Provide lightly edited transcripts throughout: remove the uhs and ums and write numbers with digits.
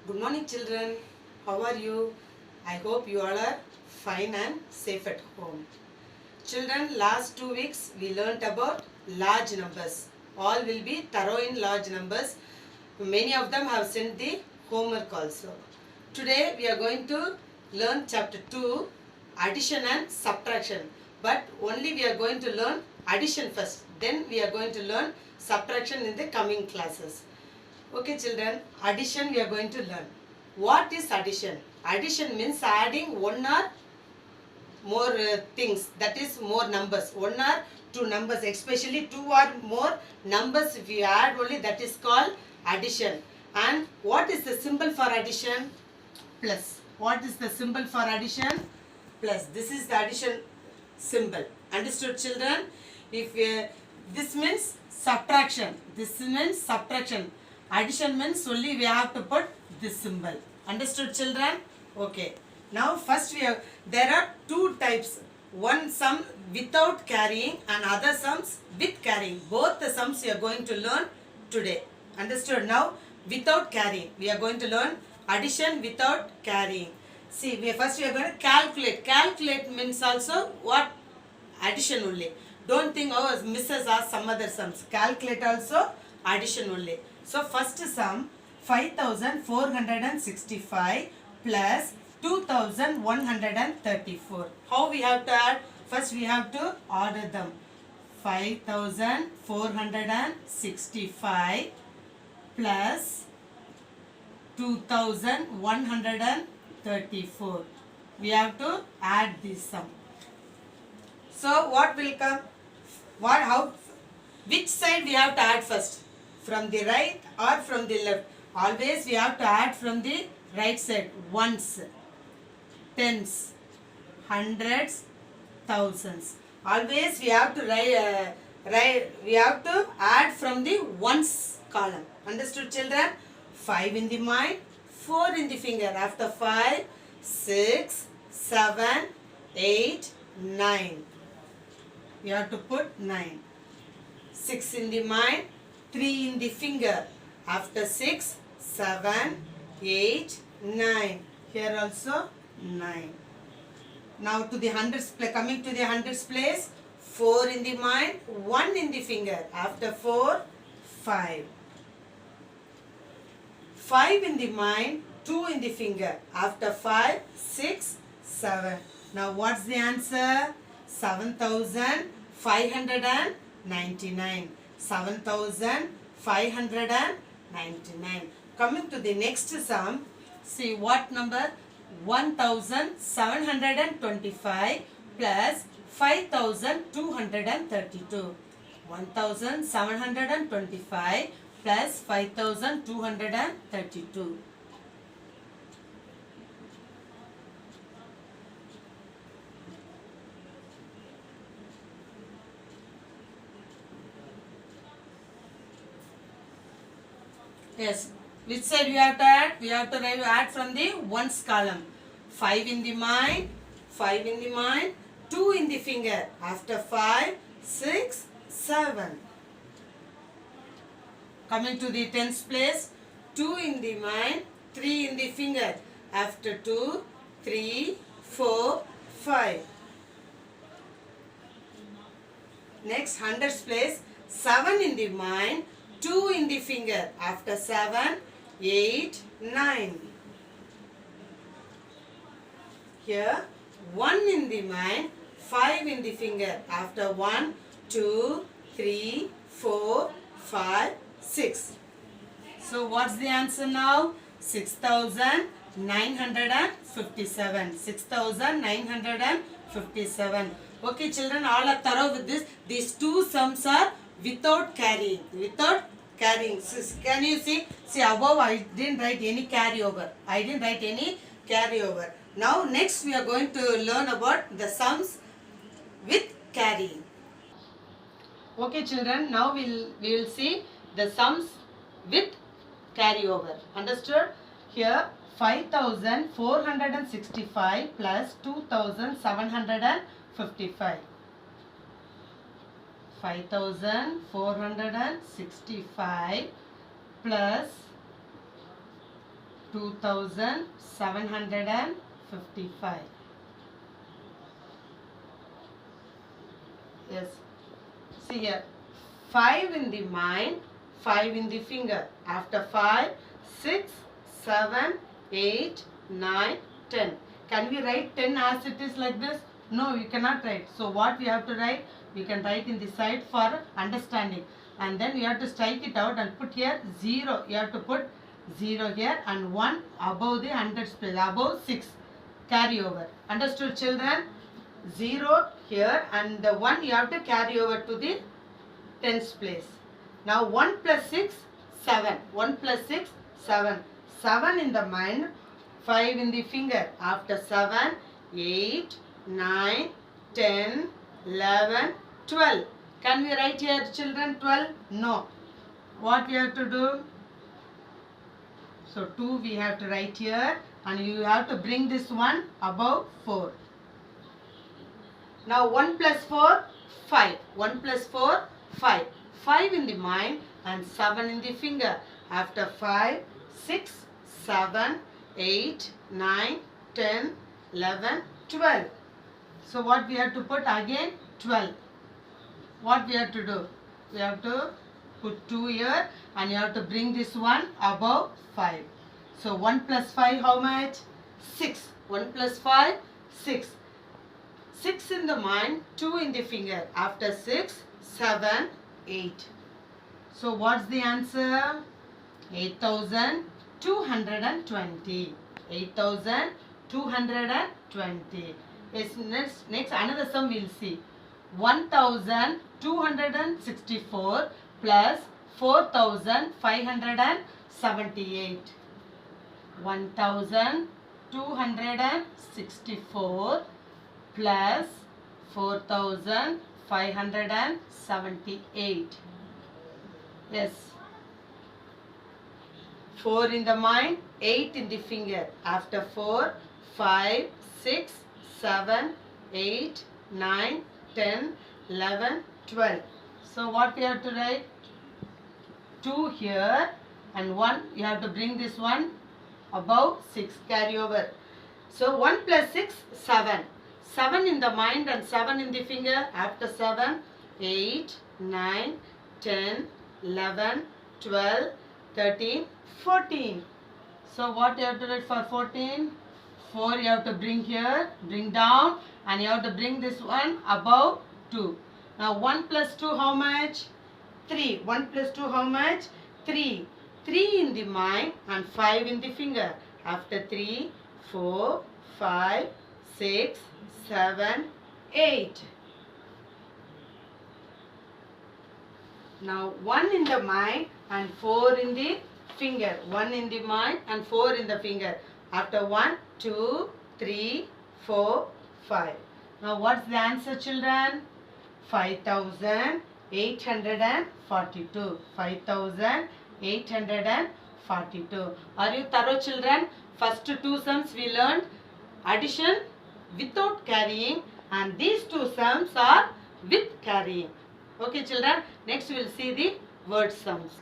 Good morning, children. How are you? I hope you all are fine and safe at home. Children, last 2 weeks we learnt about large numbers. All will be thorough in large numbers. Many of them have sent the homework also. Today we are going to learn chapter 2, addition and subtraction. But only we are going to learn addition first. Then we are going to learn subtraction in the coming classes. Okay, children, addition we are going to learn. What is addition? Addition means adding one or more things, that is more numbers, one or two numbers, especially two or more numbers if you add only, that is called addition. And what is the symbol for addition? Plus. What is the symbol for addition? Plus. This is the addition symbol. Understood, children? If this means subtraction, this means subtraction. Addition means only we have to put this symbol. Understood, children? Okay. Now first there are two types. One sum without carrying and other sums with carrying. Both the sums we are going to learn today. Understood? Now without carrying. We are going to learn addition without carrying. See, first we are going to calculate. Calculate means also what? Addition only. Don't think, oh, misses are some other sums. Calculate also addition only. So first sum 5465 plus 2134. How we have to add? First we have to order them. 5465 plus 2134. We have to add this sum. So what will come? Which side we have to add first? From the right or from the left? Always we have to add from the right side. Ones, tens, hundreds, thousands. Always we have to we have to add from the ones column. Understood, children? 5 in the mind, 4 in the finger. After 5, 6, 7, 8, 9. We have to put 9. 6 in the mind, 3 in the finger. After 6, 7, 8, 9. Here also 9. Now to the hundreds place, coming to the hundreds place, 4 in the mind, 1 in the finger. After 4, 5. 5 in the mind, 2 in the finger. After 5, 6, 7. Now what's the answer? 7599. 7599. Coming to the next sum, see what number? 1725 plus 5232. 1725 plus 5232. Yes. Which side we have to add? We have to add from the ones column. 5 in the mind, 5 in the mind, 2 in the finger. After 5, 6, 7. Coming to the tens place, 2 in the mind, 3 in the finger. After 2, 3, 4, 5. Next hundreds place, 7 in the mind, 2 in the finger. After 7, 8, 9. Here 1 in the mind, 5 in the finger. After 1, 2, 3, 4, 5, 6. So what's the answer now? 6957. 6957. Okay, children, all are thorough with this. These two sums are without carrying. Without carrying. Can you see? See above I didn't write any carryover. I didn't write any carryover. Now next we are going to learn about the sums with carrying. Okay, children, now we will see the sums with carryover. Understood? Here 5465 plus 2755. 5465 plus 2755. Yes. See here. 5 in the mind, 5 in the finger. After 5, 6, 7, 8, 9, 10. Can we write 10 as it is like this? No, we cannot write. So what we have to write? We can write in the side for understanding. And then you have to strike it out and put here 0. You have to put 0 here and 1 above the hundreds place, above 6. Carry over. Understood, children? 0 here and the 1 you have to carry over to the tens place. Now 1 plus 6, 7. 1 plus 6, 7. 7 in the mind, 5 in the finger. After 7, 8, 9, 10, 11, 12. Can we write here, children, 12? No. What we have to do? So 2 we have to write here and you have to bring this one above 4. Now 1 plus 4, 5. 1 plus 4, 5. 5 in the mind and 7 in the finger. After 5, 6, 7, 8, 9, 10, 11, 12. So what we have to put again? 12. What we have to do? We have to put 2 here and you have to bring this one above 5. So 1 plus 5 how much? 6. 1 plus 5, 6. 6 in the mind, 2 in the finger. After 6, 7, 8. So what's the answer? 8,220. 8,220. Yes, next another sum we'll see. 1,264 plus 4,578. 1,264 plus 4,578. Yes. 4 in the mind, 8 in the finger. After 4, 5, 6, 7, 8, 9, 10, 11, 12. So what we have to write? 2 here and 1. You have to bring this one above 6. Carry over. So 1 plus 6, 7. 7 in the mind and 7 in the finger. After 7, 8, 9, 10, 11, 12, 13, 14. So what you have to write for 14? 4 you have to bring here, bring down and you have to bring this one above 2. Now 1 plus 2 how much? 3. 1 plus 2 how much? 3. 3 in the mind and 5 in the finger. After 3, 4, 5, 6, 7, 8. Now 1 in the mind and 4 in the finger. 1 in the mind and 4 in the finger. After 1, 2, 3, 4, 5. Now what's the answer, children? 5,842. 5,842. Are you thorough, children? First 2 sums we learned addition without carrying and these 2 sums are with carrying. Okay, children. Next we will see the word sums.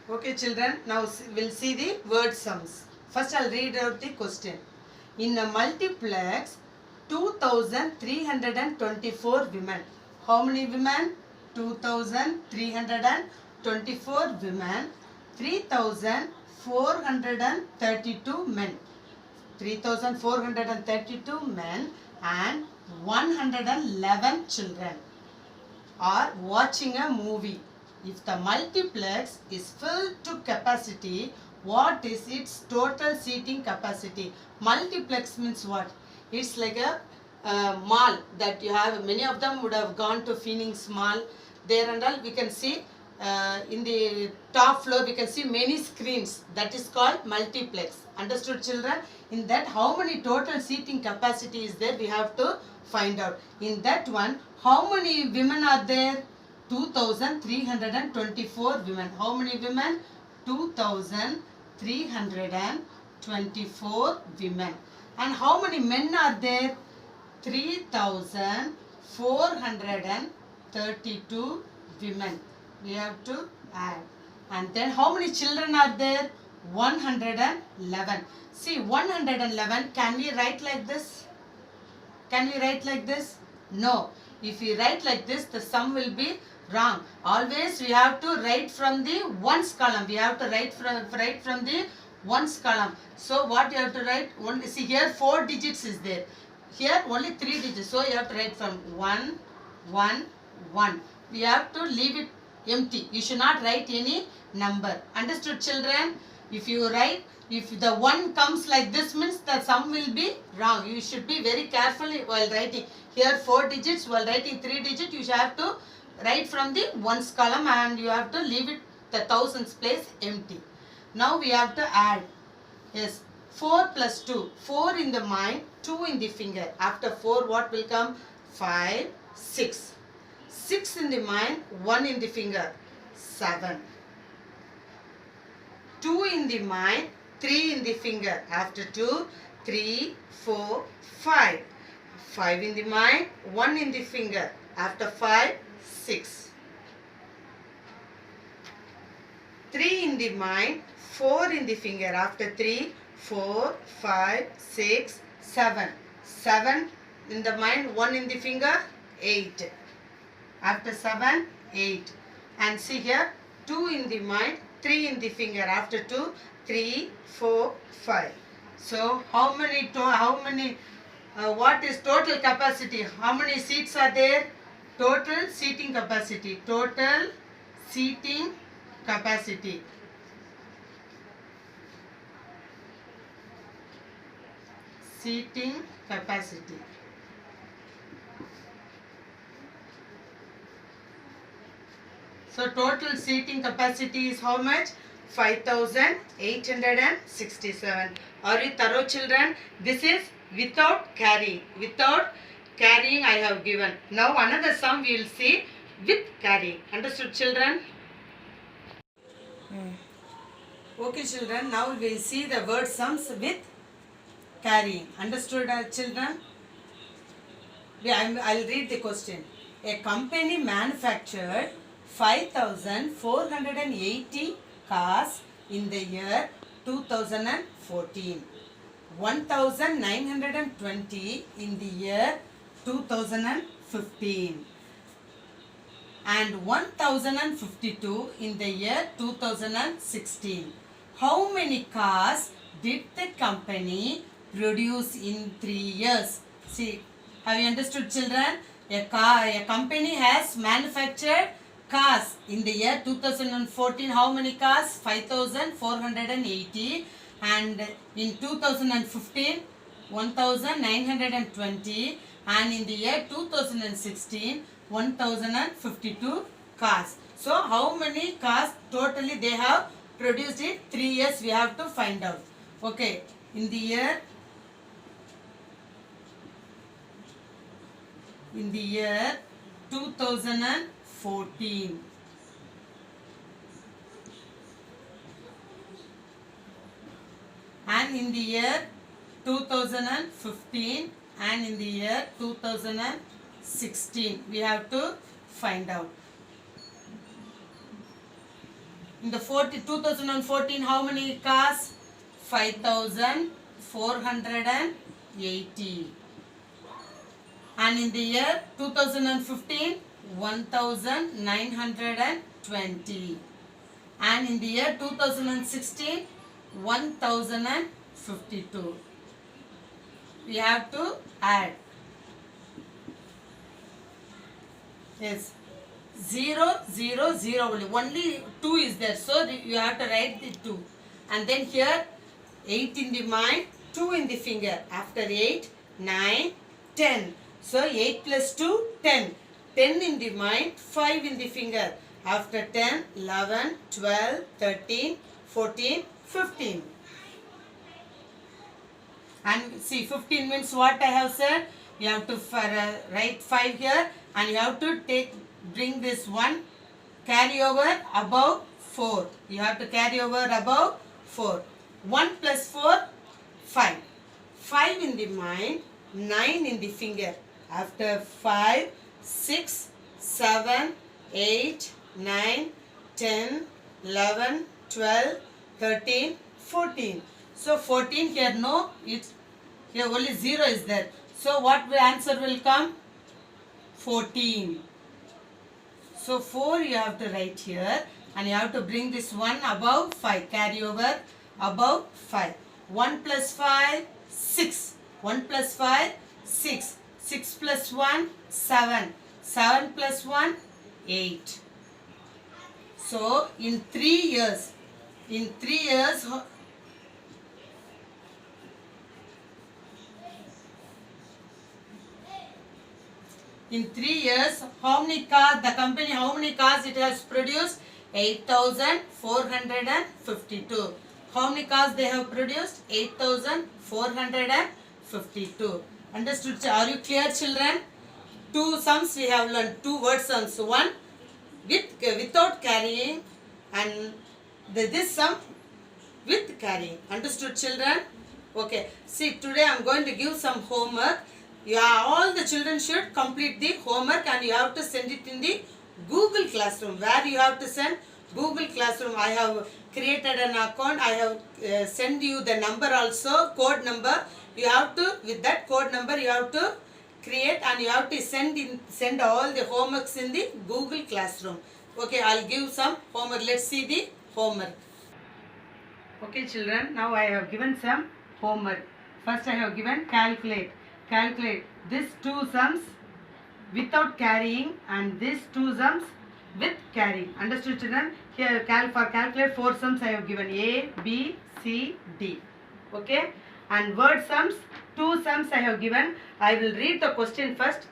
Okay, children. Now we'll see the word sums. First I'll read out the question. In a multiplex, 2,324 women. How many women? 2,324 women. 3,432 men. 3,432 men and 111 children are watching a movie. If the multiplex is filled to capacity, what is its total seating capacity? Multiplex means what? It's like a mall that you have. Many of them would have gone to Phoenix Mall. There and all we can see in the top floor we can see many screens. That is called multiplex. Understood, children? In that how many total seating capacity is there we have to find out. In that one how many women are there? 2,324 women. How many women? 2,324 women. And how many men are there? 3,432 women. We have to add. And then how many children are there? 111. See, 111, can we write like this? Can we write like this? No. If we write like this, the sum will be wrong. Always we have to write from the ones column. We have to write from the ones column. So what you have to write? Only see here 4 digits is there. Here only 3 digits. So you have to write from 1, 1, 1. We have to leave it empty. You should not write any number. Understood, children? If you write, if the 1 comes like this, means the sum will be wrong. You should be very careful while writing. Here 4 digits, while writing 3 digits, you have to write from the ones column and you have to leave it the thousands place empty. Now we have to add. Yes, 4 plus 2. 4 in the mind, 2 in the finger. After 4, what will come? 5, 6. 6 in the mind, 1 in the finger. 7. 2 in the mind, 3 in the finger. After 2, 3, 4, 5. 5 in the mind, 1 in the finger. After 5, 6. 3 in the mind, 4 in the finger. After 3, 4, 5, 6, 7. 7 in the mind, 1 in the finger, 8. After 7, 8. And see here, 2 in the mind, 3 in the finger. After 2, 3, 4, 5. So what is total capacity? How many seats are there? Total seating capacity. Total seating capacity. Seating capacity. So total seating capacity is how much? 5,867. Are you thorough, children? This is without carrying. Without carrying I have given. Now another sum we will see with carrying. Understood, children? Okay, children. Now we will see the word sums with carrying. Understood, children? I will read the question. A company manufactured 5,480 cars in the year 2014, 1,920 in the year 2015, and 1,052 in the year 2016. How many cars did the company produce in 3 years? See, have you understood, children? A company has manufactured cars in the year 2014. How many cars? 5,480. And in 2015, 1,920. And in the year 2016, 1,052 cars. So how many cars totally they have produced in 3 years? We have to find out. Okay, in the year 2014. And in the year 2015 and in the year 2016 we have to find out. In the 2014, how many cars? 5,480. And in the year 2015, 1,920. And in the year 2016, 1,052. We have to add. Yes. 0, 0, 0 only 2 is there. So you have to write the 2. And then here 8 in the mind, 2 in the finger. After 8, 9, 10. So 8 plus 2, 10. 10 in the mind, 5 in the finger. After 10, 11, 12, 13, 14, 15. And see, 15 means what I have said. You have to write 5 here and you have to bring this one, carry over above 4. You have to carry over above 4. 1 plus 4, 5. 5 in the mind, 9 in the finger. After 5, 6, 7, 8, 9, 10, 11, 12, 13, 14. So 14 here no, it's here only 0 is there. So what the answer will come? 14. So 4 you have to write here and you have to bring this 1 above 5. Carry over above 5. 1 plus 5, 6. 1 plus 5, 6. 6 plus 1, 7. 7 plus 1, 8. So in 3 years, in 3 years, how many cars, the company, how many cars it has produced? 8,452. How many cars they have produced? 8,452. Understood? Are you clear, children? Two sums we have learned, two word sums. One without carrying and this sum with carrying. Understood, children? Okay. See, today I am going to give some homework. All the children should complete the homework and you have to send it in the Google Classroom. Where you have to send? Google Classroom. I have created an account. I have send you the number also, code number. You have to, with that code number, you have to create and you have to send all the homeworks in the Google Classroom. Okay, I'll give some homework. Let's see the homework. Okay, children, now I have given some homework. First I have given calculate. Calculate these two sums without carrying and these two sums with carrying. Understood, children? Here for calculate 4 sums I have given A, B, C, D. Okay? And word sums, 2 sums I have given. I will read the question first.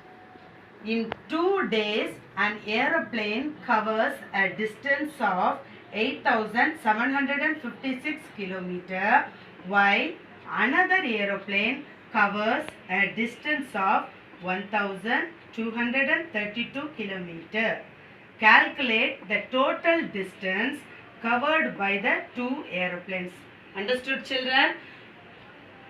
In 2 days, an aeroplane covers a distance of 8,756 km, while another aeroplane covers a distance of 1,232 km. Calculate the total distance covered by the 2 aeroplanes. Understood, children?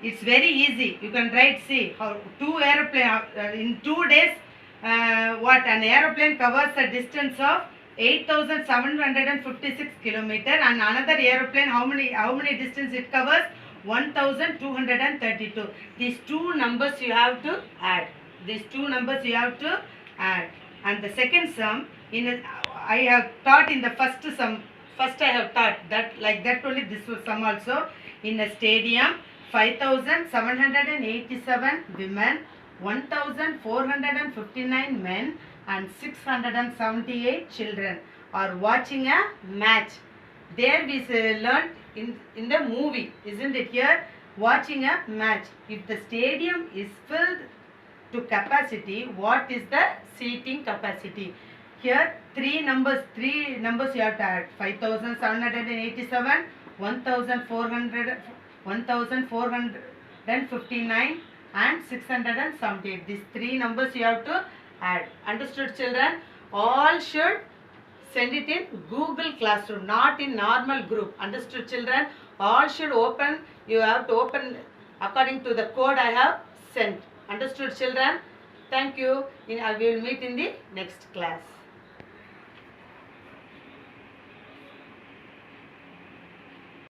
It's very easy. You can write, see, how 2 aeroplanes in 2 days, what an aeroplane covers a distance of 8,756 km and another aeroplane, how many distance it covers? 1,232. These 2 numbers you have to add. These 2 numbers you have to add. And the second sum, I have taught in the first sum. First I have taught that like that only this was sum also. In a stadium, 5,787 women, 1,459 men and 678 children are watching a match. There we learned in the movie, isn't it? Here, watching a match. If the stadium is filled to capacity, what is the seating capacity? Here, 3 numbers you have to add. 5,787, 1,459 and 678. These 3 numbers you have to add. Understood, children? All should send it in Google Classroom, not in normal group. Understood, children? All should open. You have to open according to the code I have sent. Understood, children? Thank you. We will meet in the next class.